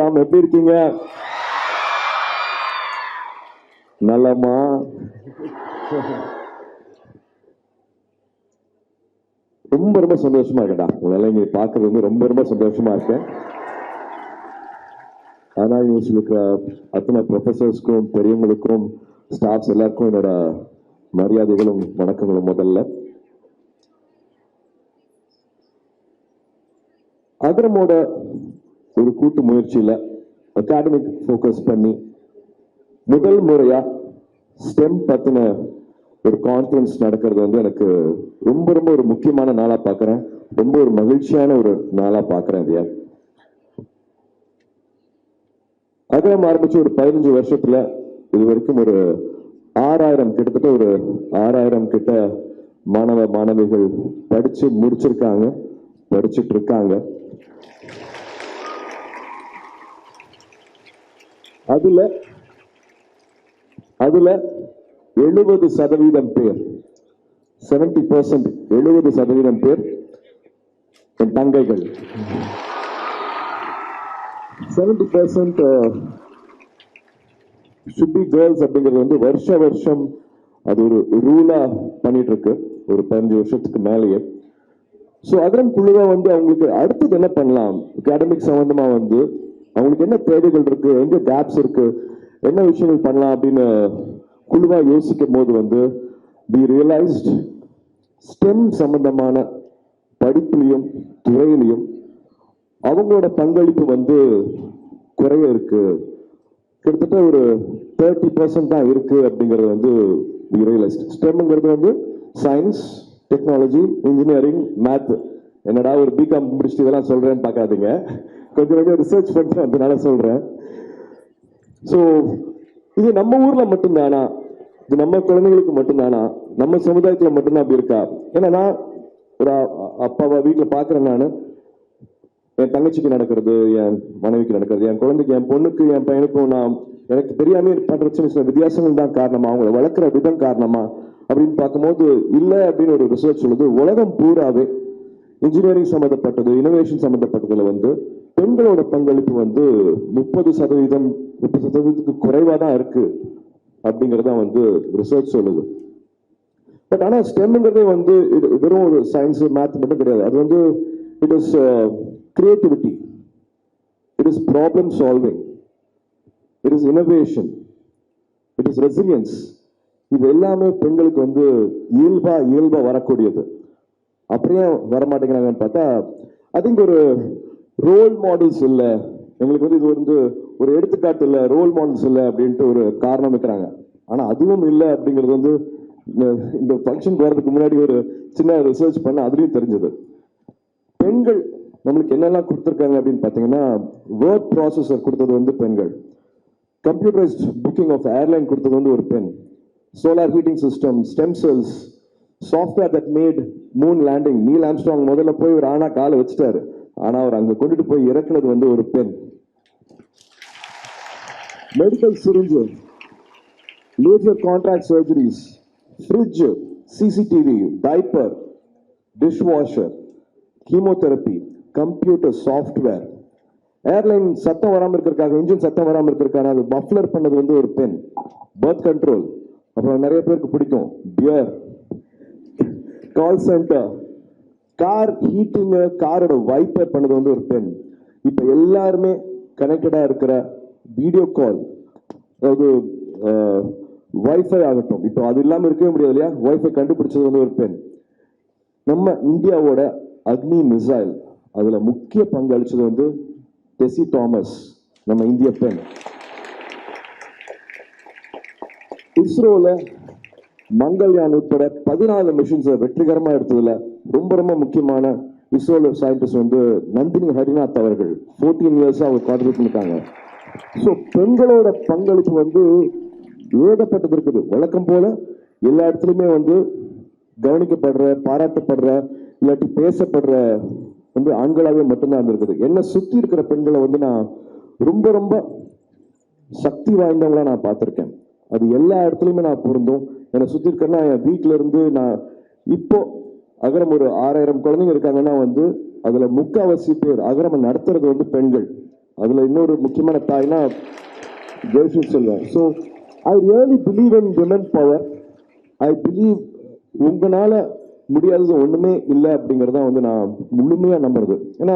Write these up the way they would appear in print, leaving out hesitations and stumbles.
வணக்கம். எப்படி இருக்கீங்க? நல்லம்மா. ரொம்ப ரொம்ப சந்தோஷமா இருக்கடா. உங்களால இங்க பாக்குறது வந்து ரொம்ப ரொம்ப சந்தோஷமா இருக்கேன். ஆனா இவங்களுக்கு அத்தனை ப்ரொஃபசர்ஸ்க்கும் பெரியவங்களுக்கும் ஸ்டாஃப்ஸ் எல்லாருக்கும் என்னோட மரியாதைகளும் வணக்கங்களும். முதல்ல அகரமோட ஒரு கூட்டு முயற்சியில அகாடமிக் ஃபோக்கஸ் பண்ணி முதல் முறையா ஸ்டெம் பத்தின ஒரு கான்ஃபரன்ஸ் நடக்கிறது வந்து எனக்கு ரொம்ப ரொம்ப ஒரு முக்கியமான நாளா பாக்குறேன். ரொம்ப ஒரு மகிழ்ச்சியான ஒரு நாளா பாக்குறேன். இல்லையா, அகரம் ஆரம்பிச்சு ஒரு 15 வருஷத்துல இது வரைக்கும் ஒரு 6000 கிட்டத்தட்ட ஒரு 6000 கிட்ட மாணவ மாணவிகள் படிச்சு முடிச்சிருக்காங்க, படிச்சுட்டு இருக்காங்க. அதுல 70% பேர் 70% 70% பேர் என் தங்கைகள். 70% should be girls அப்படிங்கிறது வந்து வருஷம் அது ஒரு ரூலா பண்ணிட்டு இருக்கு ஒரு 15 வருஷத்துக்கு மேலேயே. ஸோ அகரம் குழுவா வந்து அவங்களுக்கு அடுத்தது என்ன பண்ணலாம், அகாடமிக் சம்பந்தமா வந்து அவங்களுக்கு என்ன தேவைகள் இருக்கு, எங்க கேப்ஸ் இருக்கு, என்ன விஷயங்கள் பண்ணலாம் அப்படின்னு குழுவா யோசிக்கும் போது வந்து we realized ஸ்டெம் சம்பந்தமான படிப்புலையும் துறையிலையும் அவங்களோட பங்களிப்பு வந்து குறைய இருக்கு. கிட்டத்தட்ட ஒரு 30% தான் இருக்கு அப்படிங்கிறது வந்து we realized. ஸ்டெம்ங்கிறது வந்து சயின்ஸ், டெக்னாலஜி, இன்ஜினியரிங், மேத். என்னடா ஒரு பிகாம் முடிச்சுட்டு இதெல்லாம் சொல்றேன்னு பார்க்காதீங்க, கொஞ்சம் ரிசர்ச் பண்ணிட்டு அதனால சொல்றேன். ஸோ இது நம்ம ஊர்ல மட்டும்தானா, இது நம்ம குழந்தைங்களுக்கு மட்டும்தானா, நம்ம சமுதாயத்துல மட்டும்தான் அப்படி இருக்கா? ஏன்னா நான் ஒரு அப்பாவா வீட்டுல பாக்குறேன். நான் என் தங்கச்சிக்கு நடக்கிறது, என் மனைவிக்கு நடக்கிறது, என் குழந்தைக்கு, என் பொண்ணுக்கு, என் பையனுக்கும் நான் எனக்கு தெரியாம பண்ற சில வித்தியாசங்கள் தான் காரணமா, அவங்களை வளர்க்குற விதம் காரணமா அப்படின்னு பார்க்கும்போது இல்லை அப்படின்னு ஒரு ரிசர்ச் சொல்லுது. உலகம் பூராவே இன்ஜினியரிங் சம்பந்தப்பட்டது, இனோவேஷன் சம்பந்தப்பட்டதுல வந்து பெண்களோட பங்களிப்பு வந்து 30% குறைவா தான் இருக்கு அப்படிங்கறத வந்து ரிசர்ச் சொல்லுது. பட் ஆனா ஸ்டெம்ங்கிறதே வந்து வெறும் ஒரு சயின்ஸ் மேத் மட்டும் கிடையாது. அது வந்து it is creativity, it is problem solving, it is innovation, it is resilience. இது எல்லாமே பெண்களுக்கு வந்து இயல்பா வரக்கூடியது. அப்படியே வரமாட்டேங்கிறாங்கன்னு பார்த்தா ஐ திங்க் ஒரு ரோல் மாடல்ஸ் இல்லை, எங்களுக்கு வந்து இது வந்து ஒரு எடுத்துக்காட்டு இல்லை, ரோல் மாடல்ஸ் இல்லை அப்படின்ட்டு ஒரு காரணம் வைக்கிறாங்க. ஆனா அதுவும் இல்லை அப்படிங்கிறது வந்து இந்த ஃபங்க்ஷன் போறதுக்கு முன்னாடி ஒரு சின்ன ரிசர்ச் பண்ண அதுலயும் தெரிஞ்சது. பெண்கள் நம்மளுக்கு என்னெல்லாம் கொடுத்துருக்காங்க அப்படின்னு பார்த்தீங்கன்னா, வேர்ட் ப்ராசஸர் கொடுத்தது வந்து பெண்கள், கம்ப்யூட்டரைஸ்ட் புக்கிங் ஆஃப் ஏர்லைன் கொடுத்தது வந்து ஒரு பெண், solar heating system, stem cells, software that made moon landing. Neil Armstrong முதல்ல போய் ஒரு ஆனா காலை வச்சுட்டாரு, ஆனா அவர் அங்க கொண்டுட்டு போய் இறக்குனது வந்து ஒரு பெண். Medical syringe, laser contract surgeries, fridge, CCTV, diaper, dishwasher, chemotherapy, computer software, airline சத்தம் வராமல் இருக்கிறதுக்காக, இன்ஜின் சத்தம் வராமல் இருக்கிறதுக்கான அது பஃப்லர் பண்ணது வந்து ஒரு பெண், பர்த் கண்ட்ரோல், அப்புறம் நிறைய பேருக்கு பிடிக்கும் pier, call centre, car heating, காரோட வைப்பர் பண்ணது வந்து ஒரு பெண். இப்ப எல்லாருமே கனெக்டடா இருக்கிற வீடியோ கால், அதாவது வைஃபை ஆகட்டும், இப்போ அது இல்லாம இருக்கவே முடியாது இல்லையா, வைஃபை கண்டுபிடிச்சது வந்து ஒரு பெண். நம்ம இந்தியாவோட அக்னி மிசைல் அதுல முக்கிய பங்கு அளிச்சது வந்து டெசி தாமஸ், நம்ம இந்திய பெண். இஸ்ரோல மங்கள்யான் உட்பட 14 மிஷன்ஸ் வெற்றிகரமா எடுத்ததுல ரொம்ப ரொம்ப முக்கியமான இஸ்ரோல சயின்டிஸ்ட் வந்து நந்தினி ஹரிநாத் அவர்கள் 14 இயர்ஸா அவர் கான்ட்ரிபியூட் பண்ணிருக்காங்க. ஸோ பெண்களோட பங்களிப்பு வந்து ஏகப்பட்டது இருக்குது. வழக்கம் போல எல்லா இடத்துலையுமே வந்து கவனிக்கப்படுற, பாராட்டப்படுற, இல்லாட்டி பேசப்படுற வந்து ஆண்களாவே மட்டும்தான் இருக்குது. என்ன சுத்தி இருக்கிற பெண்களை வந்து நான் ரொம்ப ரொம்ப சக்தி வாய்ந்தவங்களா நான் பார்த்திருக்கேன். அது எல்லா இடத்துலையுமே நான் பொருந்தும். என்னை சுத்தி இருக்கிறேன்னா என் வீட்டில இருந்து நான் இப்போ அகரம் ஒரு 6000 குழந்தைங்க இருக்காங்கன்னா வந்து அதுல 3/4 பேர் அகரம் நடத்துறது வந்து பெண்கள். அதில் இன்னொரு முக்கியமான தாய்னா ஜெயஸ்ரீ சொல்வேன். So I really believe in women power. I believe உங்களால் முடியாதது ஒன்றுமே இல்லை அப்படிங்கிறத வந்து நான் முழுமையாக நம்புறது. ஏன்னா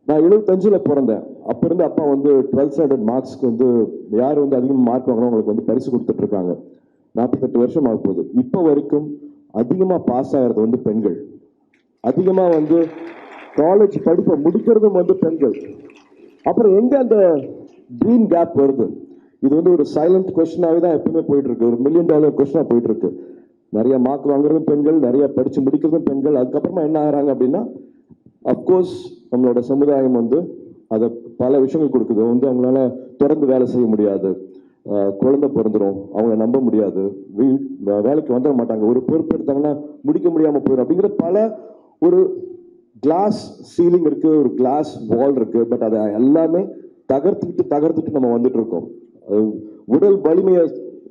நான் 75 பிறந்தேன். அப்போ இருந்து அப்பா வந்து 12th ஸ்டாண்டர்ட் மார்க்ஸ்க்கு வந்து யார் வந்து அதிகமாக மார்க் வாங்கணும் அவங்களுக்கு வந்து பரிசு கொடுத்துட்டு இருக்காங்க. 48 வருஷம் ஆக போகுது. இப்போ வரைக்கும் அதிகமாக பாஸ் ஆகிறது வந்து பெண்கள், அதிகமாக வந்து காலேஜ் படிப்பை முடிக்கிறதும் வந்து பெண்கள். அப்புறம் எங்க அந்த ட்ரீம் கேப் வருது? இது வந்து ஒரு சைலண்ட் கொஸ்டினாவே தான் எப்பவுமே போயிட்டு இருக்கு. ஒரு $1 மில்லியன் கொஸ்டினா போயிட்டு இருக்கு. நிறைய மார்க் வாங்குறதும் பெண்கள், நிறைய படிச்சு முடிக்கிறதும் பெண்கள். அதுக்கப்புறமா என்ன ஆகிறாங்க அப்படின்னா, அப்கோர்ஸ் நம்மளோட சமுதாயம் வந்து அதை பல விஷயங்கள் கொடுக்குது. வந்து அவங்களால தொடர்ந்து வேலை செய்ய முடியாது, குழந்தை பிறந்துடும், அவங்கள நம்ப முடியாது, வேலைக்கு வந்துட மாட்டாங்க, ஒரு பொறுப்பு எடுத்தாங்கன்னா முடிக்க முடியாமல் போயிடும் அப்படிங்கிற பல ஒரு கிளாஸ் சீலிங் இருக்கு, ஒரு கிளாஸ் வால் இருக்கு. பட் அதை எல்லாமே தகர்த்துட்டு நம்ம வந்துட்டு இருக்கோம். உடல் வலிமையை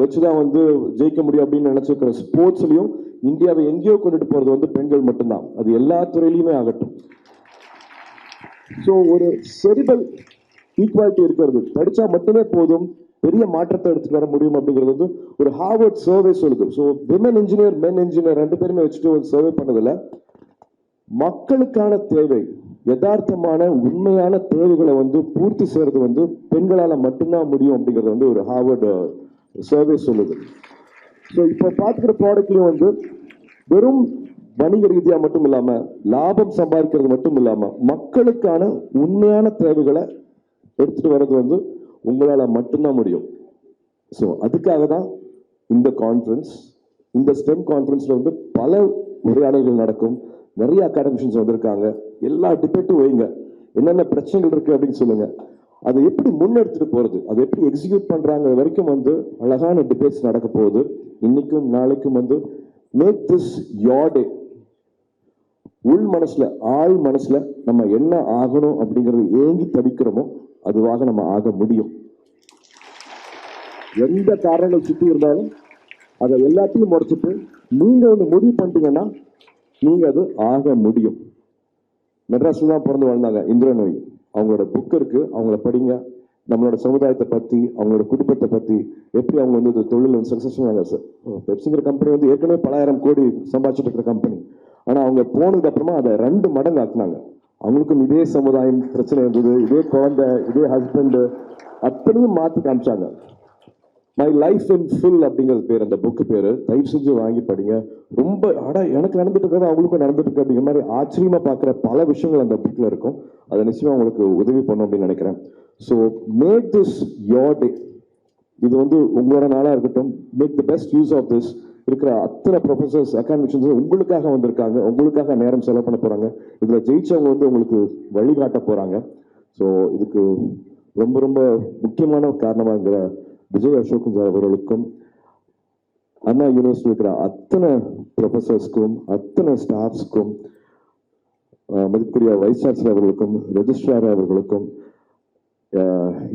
வச்சுதான் வந்து ஜெயிக்க முடியும் அப்படின்னு நினைச்சிருக்கிற ஸ்போர்ட்ஸ்லயும் இந்தியாவை எங்கேயோ கொண்டுட்டு போறது வந்து பெண்கள் மட்டும்தான். அது எல்லா துறையிலுமே ஆகட்டும். ஸோ ஒரு செரிபல் ஈக்குவாலிட்டி இருக்கிறது, படிச்சா மட்டுமே போதும், பெரிய மாற்றத்தை எடுத்துட்டு வர முடியும் அப்படிங்கிறது வந்து ஒரு ஹார்வர்ட் சர்வே சொல்லுது. ஸோ விமன் இன்ஜினியர் மென் இன்ஜினியர் ரெண்டு பேருமே வச்சுட்டு ஒரு சர்வே பண்ணதில்ல, மக்களுக்கான தேவை, யதார்த்தமான உண்மையான தேவைகளை வந்து பூர்த்தி செய்யறது வந்து பெண்களால் மட்டும்தான் முடியும் அப்படிங்கிறது வந்து ஒரு ஹார்வர்ட் சர்வே சொல்லுது. ஸோ இப்போ பார்த்துக்கிற ப்ராடக்ட்லையும் வந்து வெறும் வணிக ரீதியாக மட்டும் இல்லாமல், லாபம் சம்பாதிக்கிறது மட்டும் இல்லாமல், மக்களுக்கான உண்மையான தேவைகளை எடுத்துட்டு வர்றது வந்து உங்களால் மட்டும்தான் முடியும். ஸோ அதுக்காக தான் இந்த கான்ஃபரன்ஸ், இந்த ஸ்டெம் கான்ஃபரன்ஸில் வந்து பல உரையாடல்கள் நடக்கும். நிறைய அகாடமிஷியன்ஸ் வந்திருக்காங்க. எல்லா டிபேட்டும் வைங்க, என்னென்ன பிரச்சனைகள் இருக்கு அப்படின்னு சொல்லுங்க. அதை எப்படி முன்னெடுத்துட்டு போறது, அதை எப்படி எக்ஸிக்யூட் பண்றாங்க வரைக்கும் வந்து அழகான டிபேட்ஸ் நடக்க போகுது. இன்னைக்கும் நாளைக்கும் வந்து மேக் திஸ் யோர் டே. உள் மனசுல, ஆள் மனசுல நம்ம என்ன ஆகணும் அப்படிங்கறது ஏங்கி தவிக்கிறோமோ அதுவாக நம்ம ஆக முடியும். எந்த காரணங்கள் சுற்றி இருந்தாலும் அதை எல்லாத்தையும் முறைச்சிட்டு நீங்க வந்து முடிவு பண்ணிட்டீங்கன்னா நீங்க அது ஆக முடியும். மெட்ராஸ்ல தான் பிறந்து வாழ்ந்தாங்க இந்திரநோய். அவங்களோட புக் இருக்கு, அவங்கள படிங்க. நம்மளோட சமுதாயத்தை பத்தி, அவங்களோட குடும்பத்தை பத்தி, எப்படி அவங்க வந்து தொழில் வந்து சக்சஸ்ஃபுல்லாக. பெப்சிங்கிற கம்பெனி வந்து ஏற்கனவே பல ஆயிரம் கோடி சம்பாதிச்சுட்டு இருக்கிற கம்பெனி. ஆனா அவங்க போனதுக்கு அப்புறமா அதை 2 மடங்கு ஆக்குனாங்க. அவங்களுக்கும் இதே சமுதாயம் பிரச்சனை இருந்தது, இதே குழந்தை, இதே ஹஸ்பண்ட், அத்தனையும் மாற்றி காமிச்சாங்க. மை லைஃப் இன் ஃபுல் அப்படிங்கிறது பேர் அந்த புக்கு பேரு. தயவு செஞ்சு வாங்கி படிங்க. ரொம்ப எனக்கு நடந்துட்டு இருக்கிறது அவங்களுக்கும் நடந்துட்டு இருக்கு அப்படிங்கிற மாதிரி ஆச்சரியமா பார்க்குற பல விஷயங்கள் அந்த புக்கில் இருக்கும். அதை நிச்சயமா உங்களுக்கு உதவி பண்ணும் அப்படின்னு நினைக்கிறேன். So make this your day. இது வந்து உங்களோட நாளாக இருக்கட்டும். Make the best use of this. இருக்கிற அத்தனை ப்ரொஃபசர்ஸ், அகாடமிஷியன்ஸ் உங்களுக்காக வந்திருக்காங்க, உங்களுக்காக நேரம் செலவு பண்ண போறாங்க. இதில் ஜெயிச்சவங்க வந்து உங்களுக்கு வழிகாட்ட போறாங்க. ஸோ இதுக்கு ரொம்ப ரொம்ப முக்கியமான காரணமாக விஜய் அசோக் அவர்களுக்கும், அண்ணா யூனிவர்சிட்டி இருக்கிற அத்தனை ப்ரொஃபசர்ஸ்க்கும், அத்தனை ஸ்டாஃப்ஸ்க்கும், மதிப்புக்குரிய வைஸ் சான்சலர் அவர்களுக்கும், ரெஜிஸ்ட்ரார் அவர்களுக்கும்,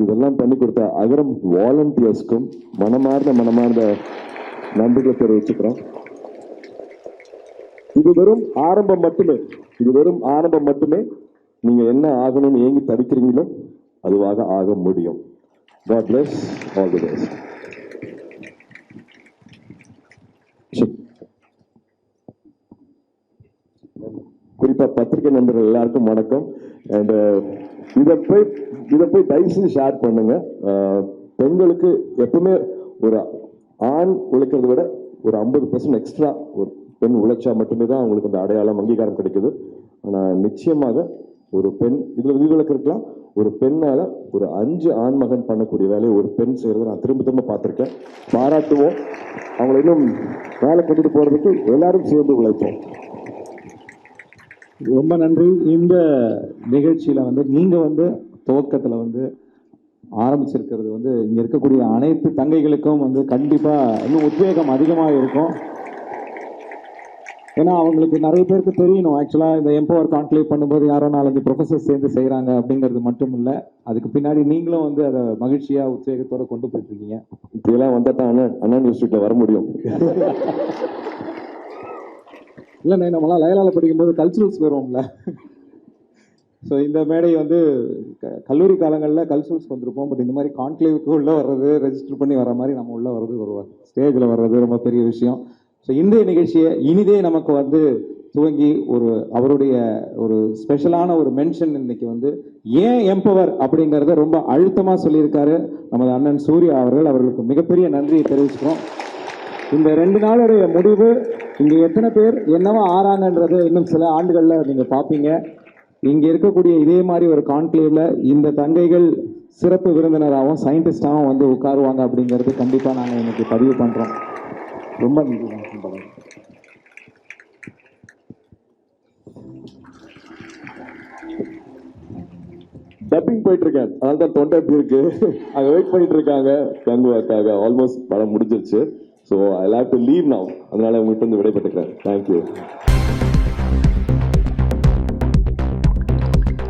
இதெல்லாம் பண்ணி கொடுத்த அகரம் வாலண்டியர்ஸ்க்கும் மனமார்ந்த நன்றிகளை தெரிவிச்சுக்கிறோம். இது வெறும் ஆரம்பம் மட்டுமே, இது வெறும் ஆரம்பம் மட்டுமே. நீங்க என்ன ஆகணும்னு ஏங்கி தவிக்கிறீங்களோ அதுவாக ஆக முடியும். God bless, all the best. குறிப்பா பத்திரிகை நண்பர்கள் எல்லாருக்கும் வணக்கம். அண்ட் இதை போய் தயவு செஞ்சு ஷேர் பண்ணுங்க. பெண்களுக்கு எப்பவுமே ஒரு ஆண் உழைக்கிறத விட ஒரு 50% எக்ஸ்ட்ரா ஒரு பெண் உழைச்சா மட்டுமே தான் அவங்களுக்கு அந்த அடையாளம், அங்கீகாரம் கிடைக்குது. ஆனால் நிச்சயமாக ஒரு பெண் இதுல விதிவிலக்கு இருக்கலாம். ஒரு பெண்ணால ஒரு 5 ஆண்மகன் பண்ணக்கூடிய வேலையை ஒரு பெண் செய்யறதை நான் திரும்ப பார்த்திருக்கேன். பாராட்டுவோம். அவங்களை இன்னும் வேலை கொண்டுட்டு போறதுக்கு எல்லாரும் சேர்ந்து உழைப்போம். ரொம்ப நன்றி. இந்த நிகழ்ச்சியில வந்து நீங்க வந்து துவக்கத்துல வந்து ஆரம்பிச்சிருக்கிறது வந்து இங்க இருக்கக்கூடிய அனைத்து தங்கைகளுக்கும் வந்து கண்டிப்பா இன்னும் உத்வேகம் அதிகமாக இருக்கும். ஏன்னா அவங்களுக்கு நிறைய பேருக்கு தெரியணும், ஆக்சுவலா இந்த எம்பவர் கான்க்ளேவ் பண்ணும்போது யாரோ 4-5 ப்ரொஃபசர்ஸ் சேர்ந்து செய்யறாங்க அப்படிங்கிறது மட்டும் இல்லை, அதுக்கு பின்னாடி நீங்களும் வந்து அதை மகிழ்ச்சியா உத்வேகத்தோட கொண்டு போயிட்டு இருக்கீங்க. இப்படியெல்லாம் வந்தா தான் அண்ணா யூனிவர்சிட்டியில வர முடியும். இல்லைண்ணே, நம்மளாம் லயலால படிக்கும்போது கல்ச்சுரல்ஸ் வருவோம்ல, ஸோ இந்த மேடை வந்து கல்லூரி காலங்களில் கல்சூல்ஸ்க்கு வந்திருப்போம். பட் இந்த மாதிரி கான்க்ளேவுக்கு உள்ளே வர்றது, ரெஜிஸ்டர் பண்ணி வர மாதிரி நம்ம உள்ளே வர்றது ஒரு ஸ்டேஜில் வர்றது ரொம்ப பெரிய விஷயம். ஸோ இன்றைய நிகழ்ச்சியை இனிதே நமக்கு வந்து துவங்கி அவருடைய ஒரு ஸ்பெஷலான ஒரு மென்ஷன் இன்னைக்கு வந்து ஏன் எம்பவர் அப்படிங்கிறத ரொம்ப அழுத்தமாக சொல்லியிருக்காரு நமது அண்ணன் சூர்யா அவர்களுக்கு மிகப்பெரிய நன்றியை தெரிவிச்சுக்கிறோம். இந்த 2 நாளுடைய முடிவு இங்கே எத்தனை பேர் என்னவா ஆறாங்கன்றது இன்னும் சில ஆண்டுகளில் நீங்கள் பார்ப்பீங்க. இங்கே இருக்கக்கூடிய இதே மாதிரி ஒரு கான்க்ளேவ்ல இந்த தங்கைகள் சிறப்பு விருந்தினராகவும் சயின்டிஸ்டாகவும் வந்து உட்காருவாங்க அப்படிங்கிறது கண்டிப்பாக நாங்கள் இன்னைக்கு பதிவு பண்ணுறோம். ரொம்ப நன்றி. டப்பிங் போயிட்டு இருக்கேன், அதனால தான் தொண்டை எப்படி இருக்கு. அங்க வெயிட் பண்ணிட்டு இருக்காங்க கங்குவாக்காக. ஆல்மோஸ்ட் படம் முடிஞ்சிருச்சு. So I have to leave now. அதனால உங்கள்கிட்ட இருந்து விடைபெற்றுக்கிறேன். தேங்க்யூ.